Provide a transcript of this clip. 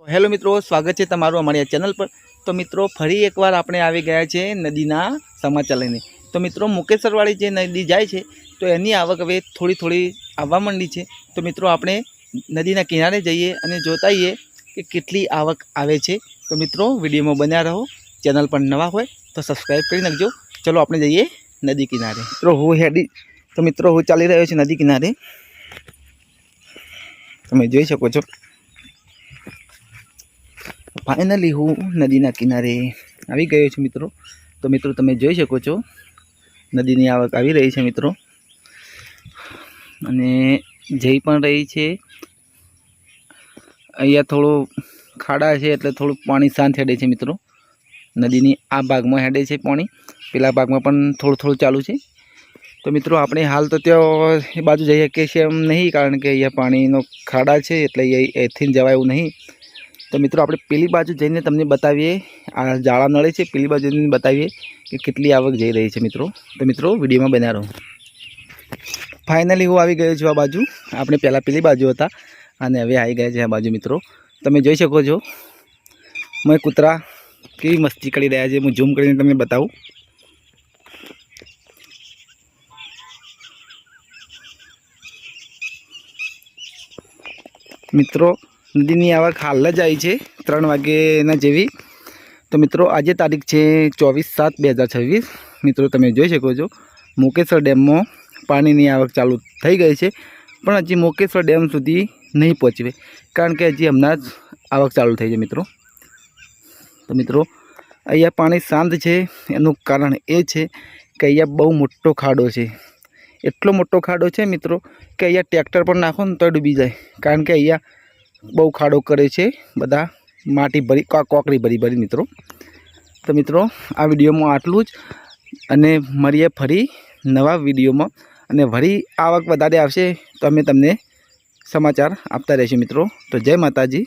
Hello મિત્રો, સ્વાગત છે તમારું અમારી આ ચેનલ પર। તો મિત્રો ફરી એકવાર આપણે આવી ગયા છે નદીના સમાચાર લઈને। તો મિત્રો મુકેશ્વરવાળી જે નદી જાય છે તો એની આવક હવે થોડી આવવા માંડી છે। તો મિત્રો આપણે નદીના કિનારે જઈએ અને જોતા આવીએ કે કેટલી આવક આવે છે। તો મિત્રો વિડીયોમાં બન્યા રહો, ચેનલ પર નવા હોય તો સબસ્ક્રાઈબ કરી નાખજો। ચલો આપણે જઈએ નદી કિનારે। મિત્રો હું ચાલી રહ્યો છું નદી કિનારે, તમે જોઈ શકો છો। फाइनली हूँ नदीना किनारे આવી ગયો છું મિત્રો। તો મિત્રો તમે જોઈ શકો છો નદીની આવક આવી રહી છે મિત્રો, અને જઈ પણ રહી છે। અહીંયા થોડો ખાડા છે એટલે થોડું પાણી શાંત હેડે છે મિત્રો। નદીની આ ભાગમાં હેડે છે પાણી, પેલા ભાગમાં પણ થોડું ચાલુ છે। તો મિત્રો આપણે હાલ તો ત્યાં એ બાજુ જઈ શકીએ છીએ એમ નહીં, કારણ કે અહીંયા પાણીનો ખાડા છે એટલે અહીંથી જવાય એવું નહીં। तो मित्रों આપણે પેલી બાજુ જઈને તમને બતાવીએ, આ જાળા નળે છે પેલી બાજુ જઈને બતાવીએ કે કેટલી આવક જઈ રહી છે મિત્રો। તો મિત્રો વિડીયોમાં બન્યા રહો। ફાઇનલી હું આવી ગયો છું આ બાજુ। આપણે પહેલાં પેલી બાજુ હતા અને હવે આવી ગયા છે આ બાજુ મિત્રો। તમે જોઈ શકો છો મેં કૂતરા કેવી મસ્તી કરી રહ્યા છે, હું ઝૂમ કરીને તમને બતાવું। મિત્રો नदी आवक हाल ज आई है 3 वाग्याना जेवी। तो मित्रों आज तारीख है 24/7/2026। मित्रों तमे जोई शको छो मुकेश्वर डेम में पानी आवक चालू थई गई है, पण हजी मुकेश्वर डेम सुधी नहीं पहुँची, कारण के हजी हमना आवक चालू थई है मित्रों। तो मित्रों अहींया पानी शांत है, एनु कारण ए छे के अहींया बहु मोटो खाडो है। एटलो मोटो खाडो है मित्रों कि अहींया ट्रेक्टर पर नाखो ने तो डूबी जाए, कारण के अहींया बहु खाड़ो करे छे बधा माटी भरी कोकड़ी भरी मित्रों। तो मित्रों आ विडियो में आटलू ज, अने मळीए फरी नवा विडियो में, अने वरी आवक वधारे आवशे तो अमे तमने समाचार आपता रहेशुं मित्रों। तो जय माताजी।